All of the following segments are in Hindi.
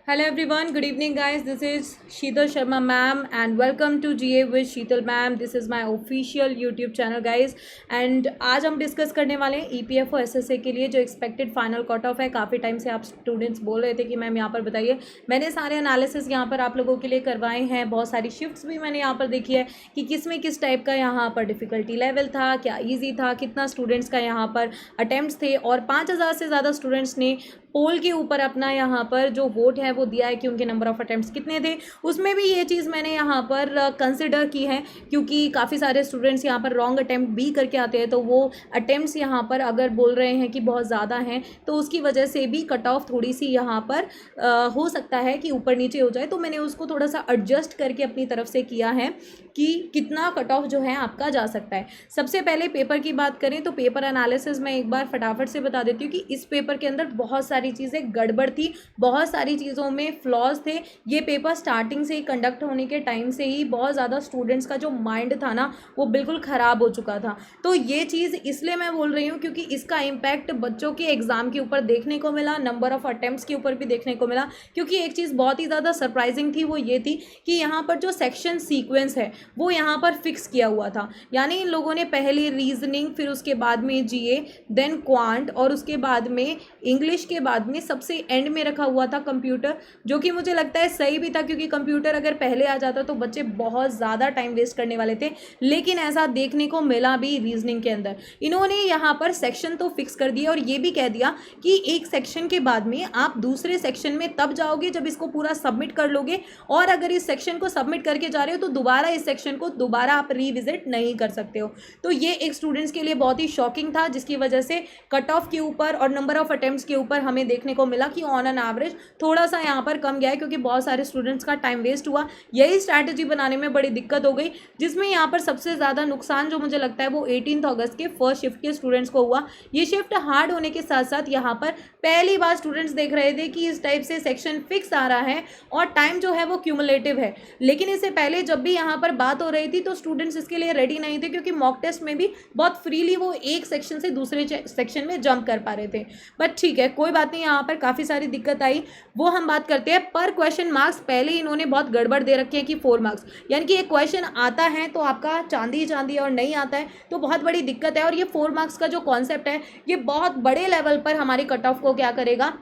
Hello everyone, good evening guys. This is Sheetal Sharma ma'am and welcome to GA with Sheetal ma'am. This is my official YouTube channel guys. And आज हम डिस्कस करने वाले हैं EPF और SSA के लिए जो एक्सपेक्टेड फाइनल कट ऑफ है. काफ़ी टाइम से आप स्टूडेंट्स बोल रहे थे कि मैम यहाँ पर बताइए. मैंने सारे एनालिसिस यहाँ पर आप लोगों के लिए करवाए हैं. बहुत सारी शिफ्ट्स भी मैंने यहाँ पर देखी है कि किस में किस टाइप का यहाँ पर डिफ़िकल्टी लेवल था, क्या ईजी था, कितना स्टूडेंट्स का यहाँ पर अटैम्प्ट्स थे और 5000 से ज़्यादा स्टूडेंट्स ने पोल के ऊपर अपना यहाँ पर जो वोट है वो दिया है कि उनके नंबर ऑफ़ अटैम्प्ट्स कितने थे. उसमें भी ये चीज़ मैंने यहाँ पर कंसिडर की है क्योंकि काफ़ी सारे स्टूडेंट्स यहाँ पर रॉन्ग अटैम्प्ट भी करके आते हैं. तो वो अटैम्प्ट्स यहाँ पर अगर बोल रहे हैं कि बहुत ज़्यादा हैं तो उसकी वजह से भी कट ऑफ थोड़ी सी यहाँ पर हो सकता है कि ऊपर नीचे हो जाए. तो मैंने उसको थोड़ा सा एडजस्ट करके अपनी तरफ से किया है कि कितना कट ऑफ जो है आपका जा सकता है. सबसे पहले पेपर की बात करें तो पेपर एनालिसिस मैं एक बार फटाफट से बता देती हूँ कि इस पेपर के अंदर बहुत सारी चीज़ें गड़बड़ थी, बहुत सारी चीज़ों में फ्लॉज थे. ये पेपर स्टार्टिंग से ही कंडक्ट होने के टाइम से ही बहुत ज़्यादा स्टूडेंट्स का जो माइंड था ना वो बिल्कुल ख़राब हो चुका था. तो ये चीज़ इसलिए मैं बोल रही हूँ क्योंकि इसका इम्पैक्ट बच्चों के एग्ज़ाम के ऊपर देखने को मिला, नंबर ऑफ़ अटैम्प्ट्स के ऊपर भी देखने को मिला. क्योंकि एक चीज़ बहुत ही ज़्यादा सरप्राइजिंग थी वो ये थी कि यहाँ पर जो सेक्शन सीक्वेंस है वो यहाँ पर फिक्स किया हुआ था. यानी इन लोगों ने पहले रीजनिंग, फिर उसके बाद में GA, देन क्वांट और उसके बाद में इंग्लिश के बाद में सबसे एंड में रखा हुआ था कंप्यूटर, जो कि मुझे लगता है सही भी था क्योंकि कंप्यूटर अगर पहले आ जाता तो बच्चे बहुत ज़्यादा टाइम वेस्ट करने वाले थे. लेकिन ऐसा देखने को मिला भी रीजनिंग के अंदर. इन्होंने यहाँ पर सेक्शन तो फिक्स कर दिया और ये भी कह दिया कि एक सेक्शन के बाद में आप दूसरे सेक्शन में तब जाओगे जब इसको पूरा सबमिट कर लोगे, और अगर इस सेक्शन को सबमिट करके जा रहे हो तो दोबारा इस सेक्शन को दोबारा आप रिविजिट नहीं कर सकते हो. तो ये एक स्टूडेंट्स के लिए बहुत ही शॉकिंग था जिसकी वजह से कट ऑफ के ऊपर और नंबर ऑफ अटेम्प्ट्स के ऊपर हमें देखने को मिला कि ऑन एन एवरेज थोड़ा सा यहाँ पर कम गया है क्योंकि बहुत सारे स्टूडेंट्स का टाइम वेस्ट हुआ. यही स्ट्रैटेजी बनाने में बड़ी दिक्कत हो गई, जिसमें यहाँ पर सबसे ज़्यादा नुकसान जो मुझे लगता है वो 18 अगस्त के फर्स्ट शिफ्ट के स्टूडेंट्स को हुआ. ये शिफ्ट हार्ड होने के साथ साथ यहाँ पर पहली बार स्टूडेंट्स देख रहे थे कि इस टाइप से सेक्शन फिक्स आ रहा है और टाइम जो है वो क्यूमुलेटिव है. लेकिन इससे पहले जब भी यहाँ पर बात हो रही थी तो स्टूडेंट्स इसके लिए रेडी नहीं थे क्योंकि मॉक टेस्ट में भी बहुत फ्रीली वो एक सेक्शन से दूसरे सेक्शन में जंप कर पा रहे थे. बट ठीक है, कोई बात नहीं. यहाँ पर काफ़ी सारी दिक्कत आई, वो हम बात करते हैं. पर क्वेश्चन मार्क्स पहले इन्होंने बहुत गड़बड़ दे रखे हैं कि 4 मार्क्स, यानी कि एक क्वेश्चन आता है तो आपका चांदी चांदी और नहीं आता है तो बहुत बड़ी दिक्कत है. और ये 4 मार्क्स का जो कॉन्सेप्ट है ये बहुत बड़े लेवल पर हमारे कट ऑफ को क्या करेगा,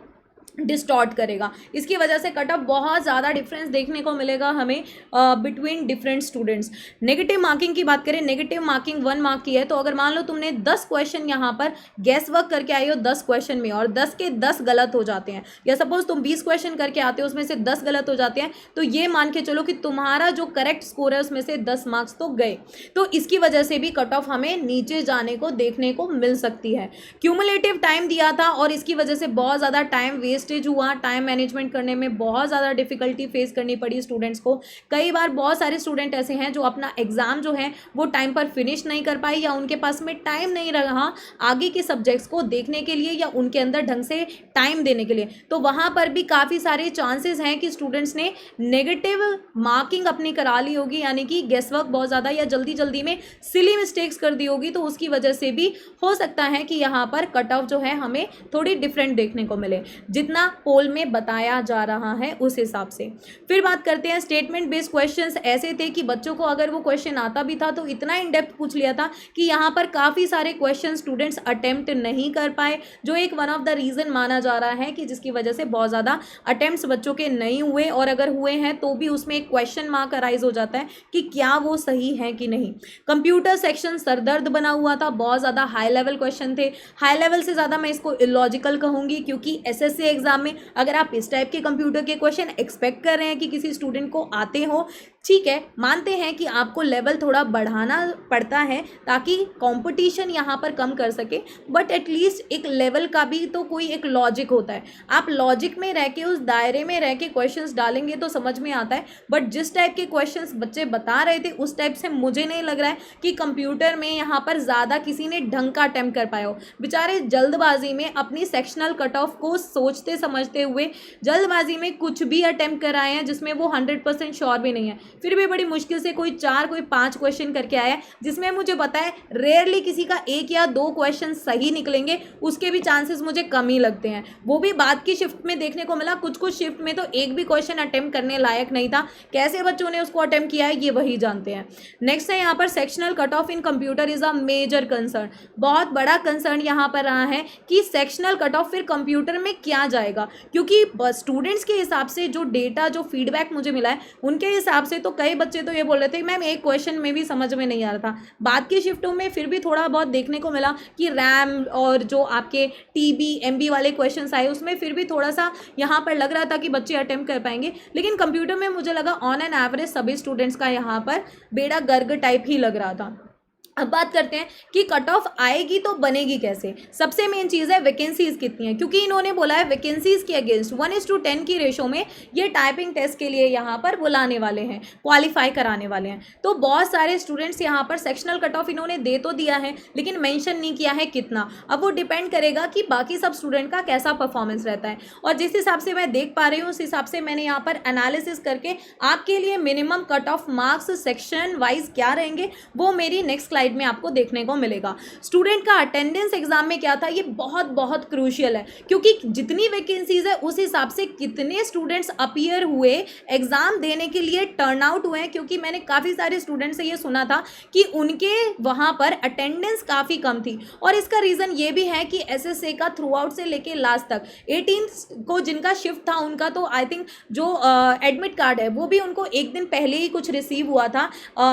डिस्टॉर्ट करेगा. इसकी वजह से कट ऑफ बहुत ज़्यादा डिफरेंस देखने को मिलेगा हमें between different students. Negative marking की बात करें, नेगेटिव मार्किंग 1 मार्क की है. तो अगर मान लो तुमने 10 क्वेश्चन यहाँ पर गैस वर्क करके आई हो 10 क्वेश्चन में और 10 के 10 गलत हो जाते हैं, या सपोज तुम 20 क्वेश्चन करके आते हो उसमें से 10 गलत हो जाते हैं, तो ये मान के चलो कि तुम्हारा जो करेक्ट स्कोर है उसमें से 10 मार्क्स तो गए. तो इसकी वजह से भी कट ऑफ हमें नीचे जाने को देखने को मिल सकती है. क्यूमुलेटिव टाइम दिया था और इसकी वजह से बहुत ज़्यादा टाइम वेस्टेज हुआ. टाइम मैनेजमेंट करने में बहुत ज़्यादा डिफिकल्टी फेस करनी पड़ी स्टूडेंट्स को. कई बार बहुत सारे स्टूडेंट ऐसे हैं जो अपना एग्जाम जो है वो टाइम पर फिनिश नहीं कर पाए, या उनके पास में टाइम नहीं रहा आगे के सब्जेक्ट्स को देखने के लिए या उनके अंदर ढंग से टाइम देने के लिए. तो वहाँ पर भी काफ़ी सारे चांसेस हैं कि स्टूडेंट्स ने नेगेटिव मार्किंग अपनी करा ली होगी, यानी कि गेस वर्क बहुत ज़्यादा या जल्दी जल्दी में सिली मिस्टेक्स कर दी होगी. तो उसकी वजह से भी हो सकता है कि यहाँ पर कट ऑफ जो है हमें थोड़ी डिफरेंट देखने को मिले जितना पोल में बताया जा रहा है उस हिसाब से. फिर बात करते हैं स्टेटमेंट बेस्ड क्वेश्चंस. ऐसे थे कि बच्चों को अगर वो क्वेश्चन आता भी था तो इतना इन डेप्थ पूछ लिया था कि यहाँ पर काफ़ी सारे क्वेश्चन स्टूडेंट्स अटेम्प्ट नहीं कर पाए, जो एक वन ऑफ द रीज़न माना जा रहा है कि जिसकी वजह से बहुत ज़्यादा अटेम्प्ट्स बच्चों के नहीं हुए, और अगर हुए हैं तो भी उसमें एक क्वेश्चन मार्क अराइज हो जाता है कि क्या वो सही है कि नहीं. कंप्यूटर सेक्शन सरदर्द बना हुआ था, बहुत ज़्यादा हाई लेवल क्वेश्चन थे. हाई लेवल से ज़्यादा मैं इसको इलॉजिकल कहूँगी क्योंकि SSC एग्जाम में अगर आप इस टाइप के कंप्यूटर के क्वेश्चन एक्सपेक्ट कर रहे हैं कि किसी स्टूडेंट को आते हो, ठीक है, मानते हैं कि आपको लेवल थोड़ा बढ़ाना पड़ता है ताकि कंपटीशन यहाँ पर कम कर सके, बट एटलीस्ट एक लेवल का भी तो कोई एक लॉजिक होता है. आप लॉजिक में रह के उस दायरे में रह के क्वेश्चंस डालेंगे तो समझ में आता है. बट जिस टाइप के क्वेश्चंस बच्चे बता रहे थे उस टाइप से मुझे नहीं लग रहा है कि कंप्यूटर में यहाँ पर ज़्यादा किसी ने ढंग का अटेम्प्ट कर पाया हो. बेचारे जल्दबाजी में अपनी सेक्शनल कट ऑफ को सोच सोचते समझते हुए जल्दबाजी में कुछ भी अटेम्प्ट कराए हैं जिसमें वो 100% श्योर भी नहीं है, फिर भी बड़ी मुश्किल से कोई 4 कोई 5 क्वेश्चन करके आया है, जिसमें मुझे पता है रेयरली किसी का 1 या 2 क्वेश्चन सही निकलेंगे, उसके भी चांसेस मुझे कम ही लगते हैं। वो भी बाद की शिफ्ट में देखने को मिला, कुछ कुछ शिफ्ट में तो एक भी क्वेश्चन अटेम्प्ट करने लायक नहीं था। कैसे बच्चों ने उसको अटेम्प्ट किया है ये वही जानते हैं। नेक्स्ट है यहाँ पर sectional cut off in computer is a major concern. बहुत बड़ा कंसर्न यहाँ पर रहा है कि सेक्शनल कट ऑफ फिर कंप्यूटर में क्या जाएगा, क्योंकि स्टूडेंट्स के हिसाब से जो डेटा जो फीडबैक मुझे मिला है उनके हिसाब से तो कई बच्चे तो ये बोल रहे थे कि मैम एक क्वेश्चन में भी समझ में नहीं आ रहा था। बाद की शिफ्टों में फिर भी थोड़ा बहुत देखने को मिला कि रैम और जो आपके टीबी एमबी वाले क्वेश्चंस आए उसमें फिर भी थोड़ा सा यहाँ पर लग रहा था कि बच्चे अटेम्प्ट कर पाएंगे, लेकिन कंप्यूटर में मुझे लगा ऑन एन एवरेज सभी स्टूडेंट्स का यहाँ पर बेड़ा गर्ग टाइप ही लग रहा था। अब बात करते हैं कि कट ऑफ आएगी तो बनेगी कैसे। सबसे मेन चीज़ है वैकेंसीज कितनी है, क्योंकि इन्होंने बोला है वैकेंसीज के अगेंस्ट 1:10 की रेशो में ये टाइपिंग टेस्ट के लिए यहाँ पर बुलाने वाले हैं, क्वालिफाई कराने वाले हैं। तो बहुत सारे स्टूडेंट्स यहाँ पर सेक्शनल कट ऑफ इन्होंने दे तो दिया है लेकिन मेंशन नहीं किया है कितना। अब वो डिपेंड करेगा कि बाकी सब स्टूडेंट का कैसा परफॉर्मेंस रहता है, और जिस हिसाब से मैं देख पा रही हूँ उस हिसाब से मैंने यहाँ पर एनालिसिस करके आपके लिए minimum cut off marks section wise क्या रहेंगे वो मेरी नेक्स्ट स्लाइड में आपको देखने को मिलेगा। स्टूडेंट का अटेंडेंस एग्जाम में क्या था ये बहुत बहुत क्रूशियल है, क्योंकि जितनी वैकेंसीज है उस हिसाब से कितने स्टूडेंट्स अपीयर हुए एग्जाम देने के लिए टर्न आउट हुए हैं, क्योंकि मैंने काफ़ी सारे स्टूडेंट से ये सुना था कि उनके वहाँ पर अटेंडेंस काफ़ी कम थी। और इसका रीज़न ये भी है कि एसएसए का थ्रू आउट से लेके लास्ट तक 18 को जिनका शिफ्ट था उनका तो आई थिंक जो एडमिट कार्ड है वो भी उनको एक दिन पहले ही कुछ रिसीव हुआ था,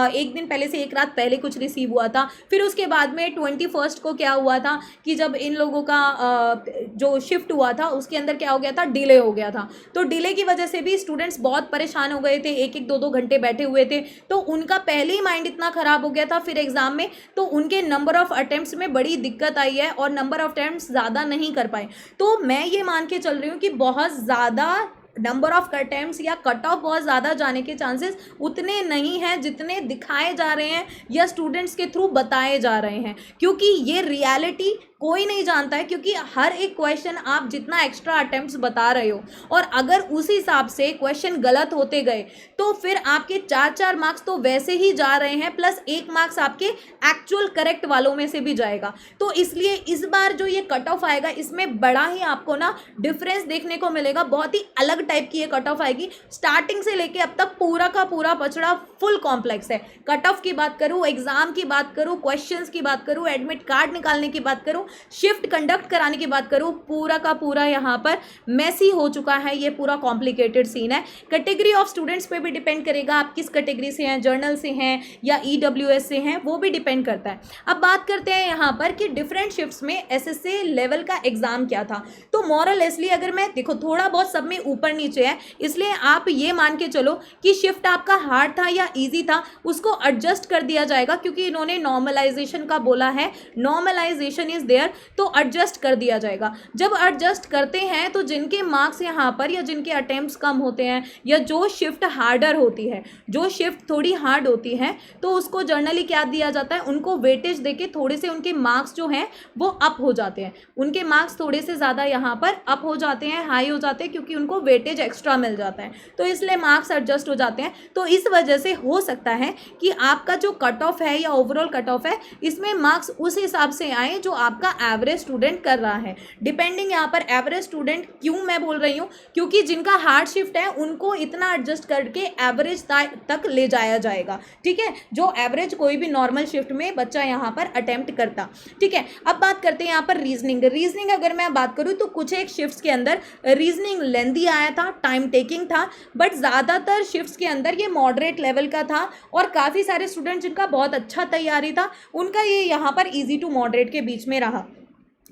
एक दिन पहले से एक रात पहले कुछ रिसीव हुआ था। फिर उसके बाद में 21 को क्या हुआ था कि जब इन लोगों का जो शिफ्ट हुआ था उसके अंदर क्या हो गया था, डिले हो गया था। तो डिले की वजह से भी स्टूडेंट्स बहुत परेशान हो गए थे, एक एक 2-2 घंटे बैठे हुए थे, तो उनका पहले ही माइंड इतना ख़राब हो गया था फिर एग्ज़ाम में, तो उनके नंबर ऑफ़ अटैम्प्ट्स में बड़ी दिक्कत आई है और नंबर ऑफ़ अटैम्प्ट्स ज़्यादा नहीं कर पाए। तो मैं ये मान के चल रही हूँ कि बहुत ज़्यादा नंबर ऑफ अटेम्प्ट्स या कट ऑफ बहुत ज़्यादा जाने के चांसेस उतने नहीं हैं जितने दिखाए जा रहे हैं या स्टूडेंट्स के थ्रू बताए जा रहे हैं, क्योंकि ये रियलिटी कोई नहीं जानता है। क्योंकि हर एक क्वेश्चन आप जितना एक्स्ट्रा अटेम्प्ट्स बता रहे हो और अगर उस हिसाब से क्वेश्चन गलत होते गए तो फिर आपके 4-4 मार्क्स तो वैसे ही जा रहे हैं, प्लस 1 मार्क्स आपके एक्चुअल करेक्ट वालों में से भी जाएगा। तो इसलिए इस बार जो ये कट ऑफ आएगा इसमें बड़ा ही आपको ना डिफरेंस देखने को मिलेगा, बहुत ही अलग टाइप की ये कट ऑफ आएगी। स्टार्टिंग से लेके अब तक पूरा का पूरा पचड़ा फुल कॉम्प्लेक्स है। कट ऑफ की बात करूँ, एग्जाम की बात करूँ, क्वेश्चंस की बात करूँ, एडमिट कार्ड निकालने की बात करूँ, शिफ्ट कंडक्ट कराने की बात करूँ, पूरा का पूरा यहाँ पर मेसी हो चुका है। ये पूरा कॉम्प्लिकेटेड सीन है। कैटेगरी ऑफ स्टूडेंट्स पे भी डिपेंड करेगा, आप किस कैटेगरी से हैं, जर्नल से हैं या ईडब्ल्यूएस से हैं, वो भी डिपेंड करता है। अब बात करते हैं यहाँ पर कि डिफरेंट शिफ्ट्स में एसएसए लेवल का एग्जाम क्या था। तो मॉरलेसली अगर मैं देखो थोड़ा बहुत सब में ऊपर नीचे है, इसलिए आप ये मान के चलो कि शिफ्ट आपका हार्ड था या ईजी था उसको एडजस्ट कर दिया जाएगा, क्योंकि इन्होंने नॉर्मलाइजेशन का बोला है, नॉर्मलाइजेशन इज देयर, तो एडजस्ट कर दिया जाएगा। जब एडजस्ट करते हैं तो जिनके मार्क्स यहाँ पर या जिनके अटेम्प्ट्स कम होते हैं या जो शिफ्ट हार्डर होती है, जो शिफ्ट थोड़ी हार्ड होती है, तो उसको जर्नली क्या दिया जाता है, उनको वेटेज देके थोड़े से उनके मार्क्स जो हैं वो अप हो जाते हैं, उनके मार्क्स थोड़े से ज़्यादा यहाँ पर अप हो जाते हैं, हाई हो जाते हैं, क्योंकि उनको वेटेज एक्स्ट्रा मिल जाता है, तो इसलिए मार्क्स एडजस्ट हो जाते हैं। तो इस वजह से हो सकता है कि आपका जो कट ऑफ है या ओवरऑल कट ऑफ है इसमें मार्क्स उस हिसाब से आए जो आपका एवरेज स्टूडेंट कर रहा है। डिपेंडिंग यहाँ पर एवरेज स्टूडेंट क्यों मैं बोल रही हूँ, क्योंकि जिनका हार्ड शिफ्ट है उनको इतना एडजस्ट करके एवरेज तक ले जाया जाएगा, ठीक है, जो एवरेज कोई भी नॉर्मल शिफ्ट में बच्चा यहाँ पर अटेम्प्ट करता, ठीक है। अब बात करते हैं यहाँ पर रीजनिंग अगर मैं बात करूँ तो कुछ एक शिफ्ट्स के अंदर रीजनिंग लेंथी आया था, टाइम टेकिंग था, बट ज़्यादातर शिफ्ट्स के अंदर ये मॉडरेट लेवल का था और काफ़ी सारे स्टूडेंट जिनका बहुत अच्छा तैयारी था उनका ये यहाँ पर ईजी टू मॉडरेट के बीच में रहा।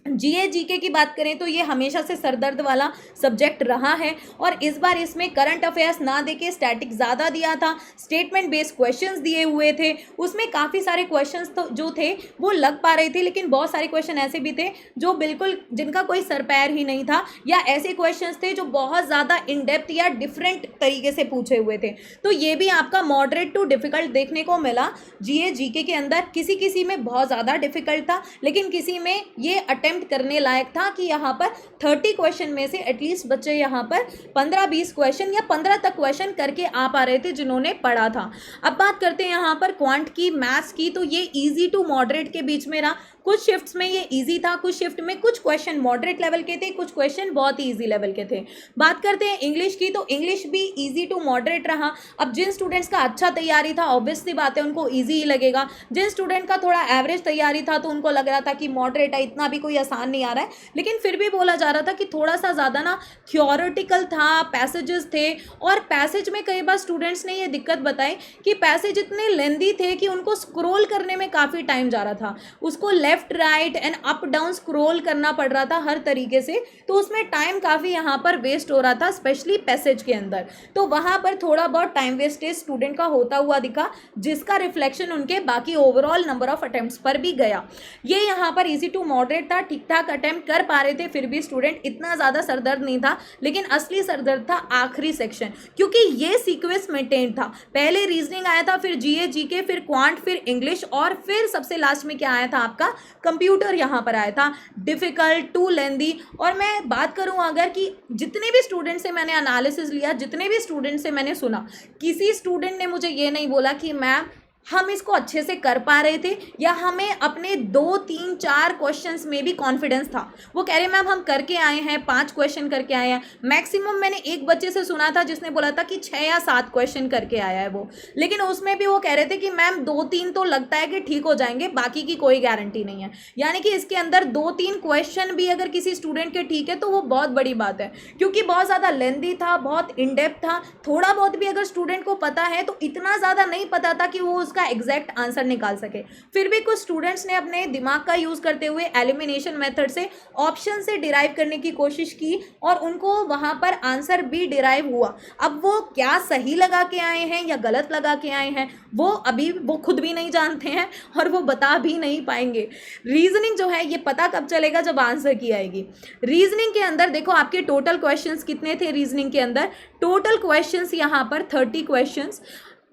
जीके की बात करें तो ये हमेशा से सरदर्द वाला सब्जेक्ट रहा है और इस बार इसमें करंट अफेयर्स ना देके स्टैटिक ज़्यादा दिया था, स्टेटमेंट बेस्ड क्वेश्चंस दिए हुए थे, उसमें काफ़ी सारे क्वेश्चंस तो जो थे वो लग पा रहे थे, लेकिन बहुत सारे क्वेश्चन ऐसे भी थे जो बिल्कुल जिनका कोई सर पैर ही नहीं था, या ऐसे क्वेश्चंस थे जो बहुत ज़्यादा इन डेप्थ या डिफरेंट तरीके से पूछे हुए थे। तो ये भी आपका मॉडरेट टू डिफ़िकल्ट देखने को मिला जीके के अंदर। किसी किसी में बहुत ज़्यादा डिफ़िकल्ट था, लेकिन किसी में ये अटेम्प्ट करने लायक था कि यहाँ पर 30 क्वेश्चन में से एटलीस्ट बच्चे यहाँ पर 15-20 क्वेश्चन या 15 तक क्वेश्चन करके आ पा रहे थे जिन्होंने पढ़ा था। अब बात करते हैं यहाँ पर क्वांट की, मैथ्स की, तो ये ईजी टू मॉडरेट के बीच में रहा। कुछ शिफ्ट्स में ये इजी था, कुछ शिफ्ट में कुछ क्वेश्चन मॉडरेट लेवल के थे, कुछ क्वेश्चन बहुत ही इजी लेवल के थे। बात करते हैं इंग्लिश की, तो इंग्लिश भी इजी टू मॉडरेट रहा। अब जिन स्टूडेंट्स का अच्छा तैयारी था ऑब्वियसली बात है उनको इजी ही लगेगा, जिन स्टूडेंट का थोड़ा एवरेज तैयारी था तो उनको लग रहा था कि मॉडरेट है, इतना भी कोई आसान नहीं आ रहा है। लेकिन फिर भी बोला जा रहा था कि थोड़ा सा ज़्यादा ना थ्योरेटिकल था, पैसेजेस थे, और पैसेज में कई बार स्टूडेंट्स ने ये दिक्कत बताई कि पैसेज इतने लेंदी थे कि उनको स्क्रोल करने में काफ़ी टाइम जा रहा था, उसको left right and up down scroll करना पड़ रहा था हर तरीके से, तो उसमें टाइम काफ़ी यहाँ पर वेस्ट हो रहा था स्पेशली पैसेज के अंदर। तो वहाँ पर थोड़ा बहुत टाइम वेस्टेज स्टूडेंट का होता हुआ दिखा, जिसका रिफ्लेक्शन उनके बाकी ओवरऑल नंबर ऑफ अटेम्प्ट्स पर भी गया। ये यहाँ पर इजी टू मॉडरेट था, ठीक ठाक अटेम्प्ट कर पा रहे थे, फिर भी स्टूडेंट इतना ज़्यादा सरदर्द नहीं था। लेकिन असली सरदर्द था आखिरी सेक्शन, क्योंकि ये सीक्वेंस मेंटेन था। पहले रीजनिंग आया था, फिर जीए जीके, फिर क्वांट, फिर इंग्लिश, और फिर सबसे लास्ट में क्या आया था आपका कंप्यूटर यहाँ पर आया था। डिफिकल्ट टू लेंदी। और मैं बात करूँ अगर कि जितने भी स्टूडेंट से मैंने एनालिसिस लिया, जितने भी स्टूडेंट से मैंने सुना, किसी स्टूडेंट ने मुझे ये नहीं बोला कि मैम हम इसको अच्छे से कर पा रहे थे या हमें अपने 2, 3, 4 क्वेश्चंस में भी कॉन्फिडेंस था। वो कह रहे मैम हम करके आए हैं, 5 क्वेश्चन करके आए हैं। मैक्सिमम मैंने एक बच्चे से सुना था जिसने बोला था कि 6 या 7 क्वेश्चन करके आया है वो, लेकिन उसमें भी वो कह रहे थे कि मैम 2-3 तो लगता है कि ठीक हो जाएंगे, बाकी की कोई गारंटी नहीं है। यानी कि इसके अंदर 2-3 क्वेश्चन भी अगर किसी स्टूडेंट के ठीक है तो वो बहुत बड़ी बात है, क्योंकि बहुत ज़्यादा लेंदी था, बहुत इन डेप्थ था। थोड़ा बहुत भी अगर स्टूडेंट को पता है तो इतना ज़्यादा नहीं पता था कि वो का एग्जैक्ट आंसर निकाल सके। फिर भी कुछ स्टूडेंट्स ने अपने दिमाग का यूज करते हुए एलिमिनेशन मेथड से ऑप्शन से डिराइव करने की कोशिश की और उनको वहां पर आंसर भी डिराइव हुआ। अब वो क्या सही लगा के आए हैं या गलत लगा के आए हैं वो खुद भी नहीं जानते हैं और वो बता भी नहीं पाएंगे। रीजनिंग जो है ये पता कब चलेगा, जब आंसर की आएगी। रीजनिंग के अंदर देखो आपके टोटल क्वेश्चंस कितने थे। रीजनिंग के अंदर टोटल क्वेश्चंस यहाँ पर 30 क्वेश्चंस,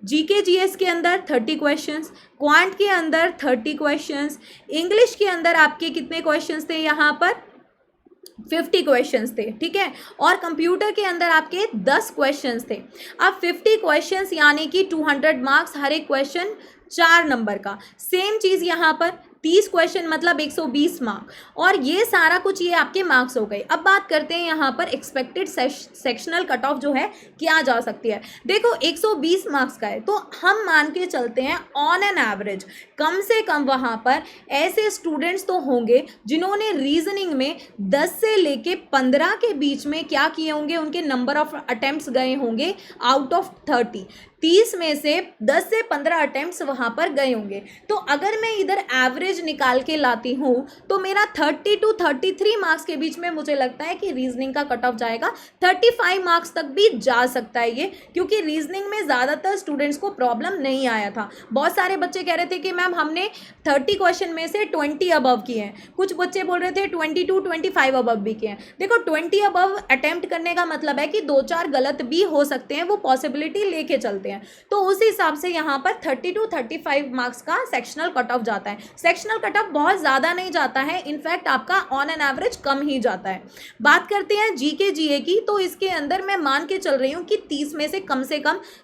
जीके जीएस के अंदर 30 क्वेश्चंस, क्वांट के अंदर 30 क्वेश्चंस, इंग्लिश के अंदर आपके कितने क्वेश्चंस थे यहाँ पर 50 क्वेश्चंस थे, ठीक है। और कंप्यूटर के अंदर आपके 10 क्वेश्चंस थे। अब 50 क्वेश्चंस यानी कि 200 मार्क्स, हर एक क्वेश्चन 4 नंबर का। सेम चीज़ यहाँ पर 30 क्वेश्चन मतलब 120 मार्क, और ये सारा कुछ ये आपके मार्क्स हो गए। अब बात करते हैं यहाँ पर एक्सपेक्टेड सेक्शनल कट ऑफ जो है क्या जा सकती है। देखो 120 मार्क्स का है तो हम मान के चलते हैं ऑन एन एवरेज कम से कम वहाँ पर ऐसे स्टूडेंट्स तो होंगे जिन्होंने रीजनिंग में 10 से लेके 15 के बीच में क्या किए होंगे, उनके नंबर ऑफ अटेम्प्ट्स गए होंगे आउट ऑफ 30 में से 10 से 15 अटेम्प्ट्स वहाँ पर गए होंगे। तो अगर मैं इधर एवरेज निकाल के लाती हूँ तो मेरा 30 to 33 मार्क्स के बीच में मुझे लगता है कि रीजनिंग का कट ऑफ जाएगा। 35 मार्क्स तक भी जा सकता है ये, क्योंकि रीजनिंग में ज़्यादातर स्टूडेंट्स को प्रॉब्लम नहीं आया था। बहुत सारे बच्चे कह रहे थे कि मैम हमने 30 क्वेश्चन में से 20 अबव किए हैं, कुछ बच्चे बोल रहे थे 22, 25 अबव भी किए हैं। देखो 20 अबव अटेम्प्ट करने का मतलब है कि 2-4 गलत भी हो सकते हैं, वो पॉसिबिलिटी लेके चलते हैं। तो उस हिसाब से यहाँ पर 30 to 35 मार्क्स का सेक्शनल कट ऑफ जाता है। सेक्शनल कट ऑफ बहुत ज़्यादा नहीं जाता है, इनफैक्ट आपका ऑन एन एवरेज कम ही जाता है। बात करते हैं जीके जीए की, तो इसके अंदर मैं मान के चल रही हूँ कि 30 में से कम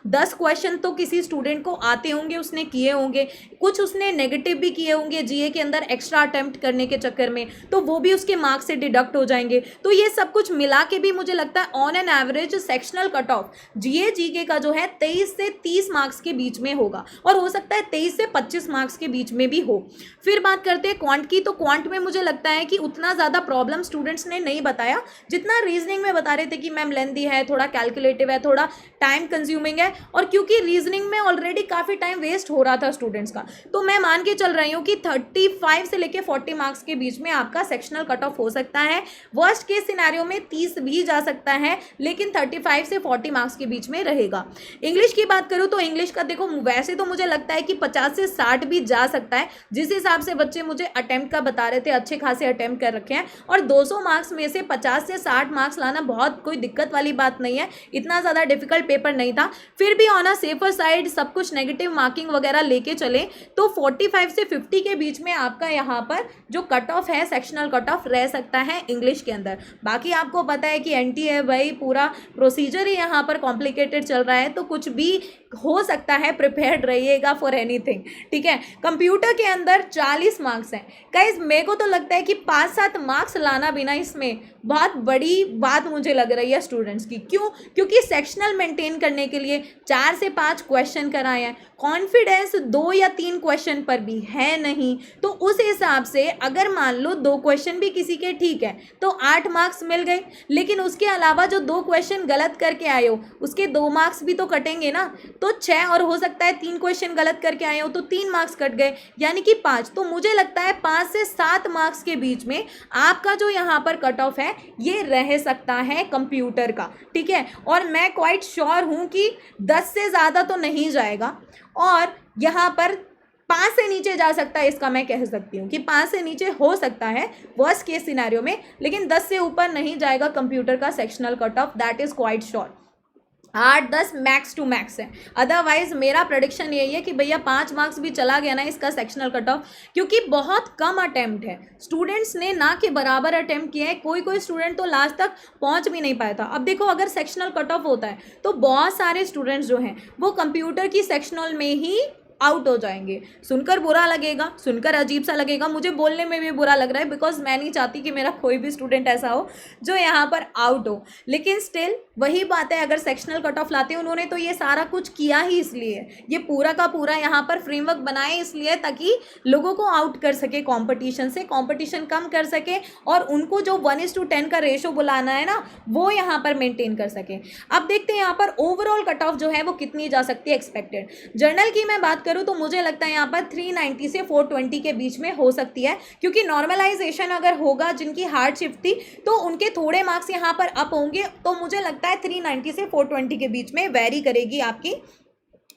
10 क्वेश्चन तो किसी स्टूडेंट को आते होंगे, उसने किए होंगे, कुछ उसने नेगेटिव भी किए होंगे जीए के अंदर एक्स्ट्रा अटेम्प्ट करने के चक्कर में, तो वो भी उसके मार्क्स से डिडक्ट हो जाएंगे। तो ये सब कुछ मिला के भी मुझे लगता है on an average sectional cut of GA GK का जो है 23 से 30 मार्क्स के बीच में होगा, और हो सकता है 23 से 25 मार्क्स के बीच में भी हो। फिर बात करते हैं क्वांट की, तो क्वांट में मुझे लगता है कि उतना ज़्यादा प्रॉब्लम स्टूडेंट्स ने नहीं बताया जितना रीजनिंग में बता रहे थे कि मैम लेंथी है, थोड़ा कैलकुलेटिव है, थोड़ा टाइम कंज्यूमिंग है, और क्योंकि रीजनिंग में ऑलरेडी काफ़ी टाइम वेस्ट हो रहा था स्टूडेंट्स का, तो मैं मान के चल रही हूँ कि 35 से लेकर 40 मार्क्स के बीच में आपका सेक्शनल कट ऑफ हो सकता है। वर्स्ट केस सिनेरियो में 30 भी जा सकता है, लेकिन 35 से 40 मार्क्स के बीच में रहेगा। इंग्लिश की बात करूँ तो इंग्लिश का देखो वैसे तो मुझे लगता है कि 50 से 60 भी जा सकता है, जिस हिसाब से बच्चे मुझे अटेम्प्ट का बता रहे थे, अच्छे खासे अटेम्प्ट कर रखे हैं, और 200 मार्क्स में से 50 से 60 मार्क्स लाना बहुत कोई दिक्कत वाली बात नहीं है, इतना ज़्यादा डिफिकल्ट पेपर नहीं था। फिर भी ऑन अ सेफर साइड सब कुछ नेगेटिव मार्किंग वगैरह लेके चले तो 45 से 50 के बीच में आपका यहाँ पर जो कट ऑफ है, सेक्शनल कट ऑफ रह सकता है इंग्लिश के अंदर। बाकी आपको पता है कि एनटीए भाई पूरा प्रोसीजर ही यहाँ पर कॉम्प्लिकेटेड चल रहा है, तो कुछ भी हो सकता है, प्रिपेयर्ड रहिएगा फॉर एनीथिंग, ठीक है। कंप्यूटर के अंदर 40 मार्क्स हैं गाइस, मेरे को तो लगता है कि 5-7 मार्क्स लाना भी ना इसमें बहुत बड़ी बात मुझे लग रही है स्टूडेंट्स की। क्यों? क्योंकि सेक्शनल मेंटेन करने के लिए 4 से 5 क्वेश्चन कराए हैं, कॉन्फिडेंस 2 या 3 क्वेश्चन पर भी है नहीं, तो उस हिसाब से अगर मान लो 2 क्वेश्चन भी किसी के ठीक है तो 8 मार्क्स मिल गए, लेकिन उसके अलावा जो 2 क्वेश्चन गलत करके आए हो उसके 2 मार्क्स भी तो कटेंगे ना, तो 6, और हो सकता है 3 क्वेश्चन गलत करके आए हो तो 3 मार्क्स कट गए, यानी कि 5। तो मुझे लगता है 5 से 7 मार्क्स के बीच में आपका जो यहाँ पर कट ऑफ है ये रह सकता है कंप्यूटर का, ठीक है। और मैं क्वाइट श्योर हूँ कि 10 से ज़्यादा तो नहीं जाएगा, और यहाँ पर 5 से नीचे जा सकता है, इसका मैं कह सकती हूँ कि 5 से नीचे हो सकता है वर्स्ट केस सिनेरियो में, लेकिन 10 से ऊपर नहीं जाएगा कंप्यूटर का sectional cut off, that is quite sure. 8-10 max to max है, अदरवाइज मेरा प्रेडिक्शन यही है कि भैया 5 मार्क्स भी चला गया ना इसका सेक्शनल कट ऑफ, क्योंकि बहुत कम अटेम्प्ट है, स्टूडेंट्स ने ना के बराबर अटेम्प्ट किए हैं, कोई स्टूडेंट तो लास्ट तक पहुंच भी नहीं पाया था। अब देखो अगर सेक्शनल कट ऑफ होता है तो बहुत सारे स्टूडेंट्स जो हैं वो कंप्यूटर की सेक्शनल में ही आउट हो जाएंगे। सुनकर बुरा लगेगा, सुनकर अजीब सा लगेगा, मुझे बोलने में भी बुरा लग रहा है, बिकॉज मैं नहीं चाहती कि मेरा कोई भी स्टूडेंट ऐसा हो जो यहाँ पर आउट हो, लेकिन स्टिल वही बात है, अगर सेक्शनल कट ऑफ लाते हैं, उन्होंने तो ये सारा कुछ किया ही इसलिए, ये पूरा का पूरा यहाँ पर फ्रेमवर्क बनाए इसलिए ताकि लोगों को आउट कर सके कॉम्पिटिशन से, कॉम्पिटिशन कम कर सके, और उनको जो 1:10 का रेशो बुलाना है ना वो यहाँ पर मेंटेन कर सके। अब देखते हैं यहाँ पर ओवरऑल कट ऑफ जो है वो कितनी जा सकती है एक्सपेक्टेड। जर्नल की मैं बात करूं तो मुझे लगता है यहाँ पर 390 से 420 के बीच में हो सकती है, क्योंकि नॉर्मलाइजेशन अगर होगा, जिनकी हार्डशिप थी तो उनके थोड़े मार्क्स यहाँ पर अप होंगे, तो मुझे लगता है 390 से 420 के बीच में वेरी करेगी आपकी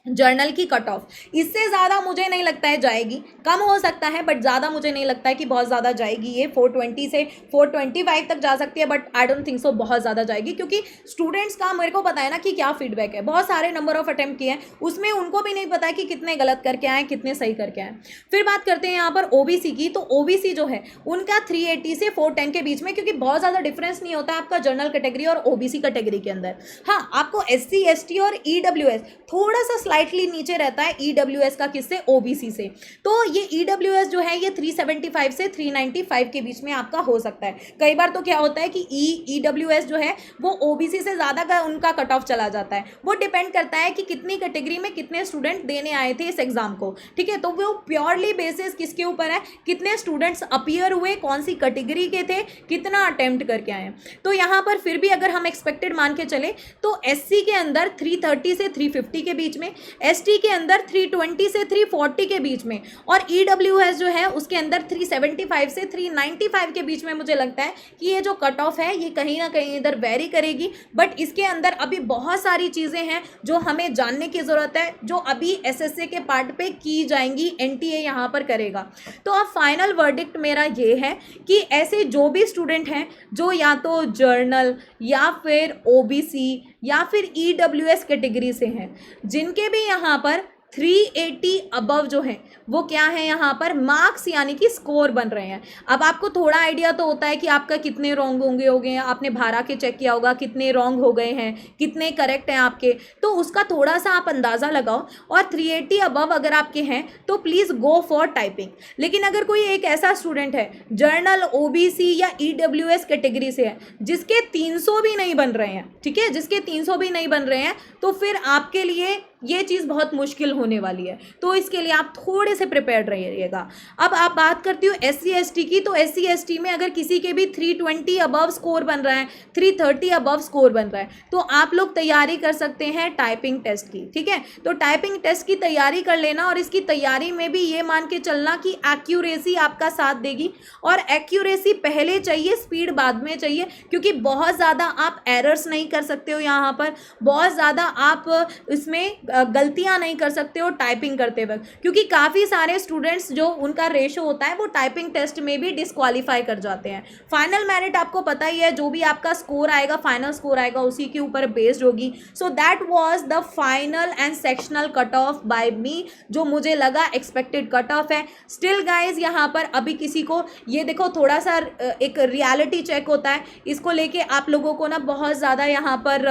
जर्नल की कट ऑफ। इससे ज़्यादा मुझे नहीं लगता है जाएगी, कम हो सकता है बट ज़्यादा मुझे नहीं लगता है कि बहुत ज़्यादा जाएगी। ये 420 से 425 तक जा सकती है, but I don't think so बहुत ज़्यादा जाएगी, क्योंकि स्टूडेंट्स का मेरे को पता है ना कि क्या फीडबैक है, बहुत सारे नंबर ऑफ अटेम्प्ट किए हैं, उसमें उनको भी नहीं पता है कि कितने गलत करके आए, कितने सही करके आए। फिर बात करते हैं यहाँ पर ओबीसी की, तो ओबीसी जो है उनका 380 से 410 के बीच में, क्योंकि बहुत ज़्यादा डिफरेंस नहीं होता है आपका जनरल कैटेगरी और ओबीसी कैटेगरी के अंदर। हाँ, आपको SC ST और EWS थोड़ा सा स्लाइटली नीचे रहता है EWS का, किससे? ओबीसी से। तो ये EWS जो है ये 375 से 395 के बीच में आपका हो सकता है। कई बार तो क्या होता है कि EWS जो है वो ओबीसी से ज़्यादा का उनका कट ऑफ चला जाता है, वो डिपेंड करता है कि कितनी कैटेगरी में कितने स्टूडेंट देने आए थे इस एग्जाम को, ठीक है। तो वो प्योरली बेसिस किसके ऊपर है, कितने स्टूडेंट्स अपीयर हुए, कौन सी कैटेगरी के थे, कितना अटेम्प्ट करके आए। तो यहाँ पर फिर भी अगर हम एक्सपेक्टेड मान के चले तो SC के अंदर 330 से 350 के बीच में, ST के अंदर 320 से 340 के बीच में, और EWS जो है उसके अंदर 375 से 395 के बीच में मुझे लगता है कि ये जो कट ऑफ है ये कहीं ना कहीं इधर वेरी करेगी। बट इसके अंदर अभी बहुत सारी चीज़ें हैं जो हमें जानने की ज़रूरत है, जो अभी SSA के पार्ट पे की जाएंगी, NTA यहाँ पर करेगा। तो अब फाइनल वर्डिक्ट मेरा ये है कि ऐसे जो भी स्टूडेंट हैं जो या तो जर्नल या फिर OBC या फिर EWS कैटेगरी से हैं, जिनके भी यहाँ पर 380 अबव जो है वो क्या है यहाँ पर मार्क्स यानी कि स्कोर बन रहे हैं। अब आपको थोड़ा आइडिया तो होता है कि आपका कितने रॉन्ग हो गए हैं, आपने भारा के चेक किया होगा कितने रॉन्ग हो गए हैं, कितने करेक्ट हैं आपके, तो उसका थोड़ा सा आप अंदाज़ा लगाओ। और 380 अबव अगर आपके हैं तो प्लीज़ गो फॉर टाइपिंग। लेकिन अगर कोई एक ऐसा स्टूडेंट है जर्नल, OBC या EWS कैटेगरी से है जिसके 300 भी नहीं बन रहे हैं, ठीक है, जिसके 300 भी नहीं बन रहे हैं, तो फिर आपके लिए ये चीज़ बहुत मुश्किल होने वाली है। तो इसके लिए आप थोड़े से प्रिपेयर्ड रहिएगा। अब आप बात करती हूँ SC ST की, तो SC ST में अगर किसी के भी 320 अबव स्कोर बन रहा है, 330 अबव स्कोर बन रहा है, तो आप लोग तैयारी कर सकते हैं टाइपिंग टेस्ट की, ठीक है। तो टाइपिंग टेस्ट की तैयारी कर लेना, और इसकी तैयारी में भी ये मान के चलना कि एक्यूरेसी आपका साथ देगी, और एक्यूरेसी पहले चाहिए, स्पीड बाद में चाहिए, क्योंकि बहुत ज़्यादा आप एरर्स नहीं कर सकते हो यहाँ पर, बहुत ज़्यादा आप इसमें गलतियां नहीं कर सकते हो टाइपिंग करते वक्त, क्योंकि काफ़ी सारे स्टूडेंट्स जो उनका रेशो होता है वो टाइपिंग टेस्ट में भी डिस्क्वालीफाई कर जाते हैं। फाइनल मेरिट आपको पता ही है, जो भी आपका स्कोर आएगा, फाइनल स्कोर आएगा, उसी के ऊपर बेस्ड होगी। So that was the final and sectional cut off by me, जो मुझे लगा एक्सपेक्टेड कट ऑफ है। स्टिल गाइज यहाँ पर अभी किसी को ये देखो, थोड़ा सा एक रियलिटी चेक होता है, इसको लेके आप लोगों को ना बहुत ज़्यादा यहाँ पर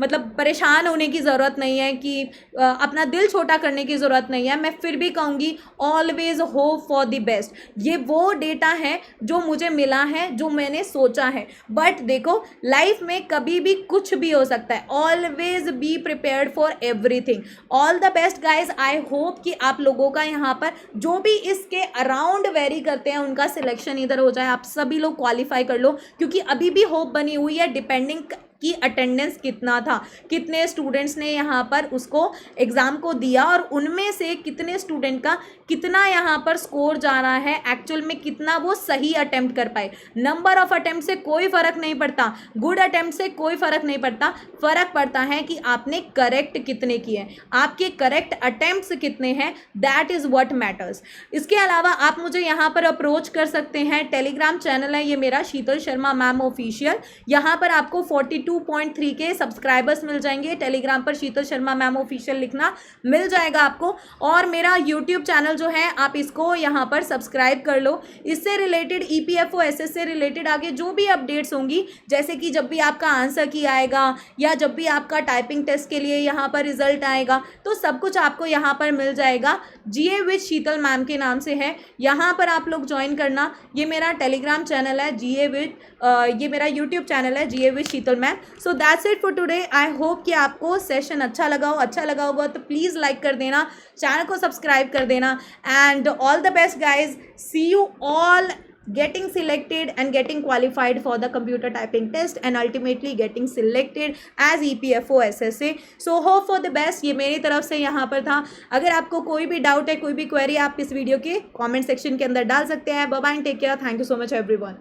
मतलब परेशान होने की ज़रूरत नहीं है, कि अपना दिल छोटा करने की ज़रूरत नहीं है। मैं फिर भी कहूँगी always hope for the best. ये वो डेटा है जो मुझे मिला है, जो मैंने सोचा है। बट देखो, लाइफ में कभी भी कुछ भी हो सकता है। Always be prepared for everything. All the best guys. I hope कि आप लोगों का यहाँ पर जो भी इसके अराउंड वेरी करते हैं उनका सिलेक्शन इधर हो जाए, आप सभी लोग क्वालिफाई कर लो, क्योंकि अभी भी होप बनी हुई है, डिपेंडिंग कि अटेंडेंस कितना था, कितने स्टूडेंट्स ने यहाँ पर उसको एग्ज़ाम को दिया, और उनमें से कितने स्टूडेंट का कितना यहाँ पर स्कोर जा रहा है, एक्चुअल में कितना वो सही अटेम्प्ट कर पाए। नंबर ऑफ अटेम्प्ट से कोई फ़र्क नहीं पड़ता, गुड अटेम्प्ट से कोई फ़र्क नहीं पड़ता। फ़र्क पड़ता है कि आपने करेक्ट कितने किए, आपके करेक्ट अटेम्प्ट्स कितने हैं, दैट इज़ व्हाट मैटर्स। इसके अलावा आप मुझे यहाँ पर अप्रोच कर सकते हैं। टेलीग्राम चैनल है ये मेरा, शीतल शर्मा मैम ऑफिशियल। यहाँ पर आपको 42.3 के सब्सक्राइबर्स मिल जाएंगे। टेलीग्राम पर शीतल शर्मा मैम ऑफिशियल लिखना मिल जाएगा आपको। और मेरा यूट्यूब चैनल जो है, आप इसको यहाँ पर सब्सक्राइब कर लो। इससे रिलेटेड EPFO SS से रिलेटेड आगे जो भी अपडेट्स होंगी, जैसे कि जब भी आपका आंसर की आएगा, या जब भी आपका टाइपिंग टेस्ट के लिए यहाँ पर रिजल्ट आएगा, तो सब कुछ आपको यहाँ पर मिल जाएगा। GA विद शीतल मैम के नाम से है, यहाँ पर आप लोग ज्वाइन करना। ये मेरा टेलीग्राम चैनल है GA विद, ये मेरा यूट्यूब चैनल है GA with Sheetal ma'am. So that's it for today. I hope कि आपको सेशन अच्छा लगा होगा तो प्लीज़ लाइक कर देना, चैनल को सब्सक्राइब कर देना, and all the best guys. See you all getting selected and getting qualified for the computer typing test and ultimately getting selected as EPFO SSA. So hope for the best। ये मेरी तरफ से यहाँ पर था। अगर आपको कोई भी डाउट है, कोई भी क्वेरी, आप इस वीडियो के कमेंट सेक्शन के अंदर डाल सकते हैं। Bye bye, take care, thank you so much everyone.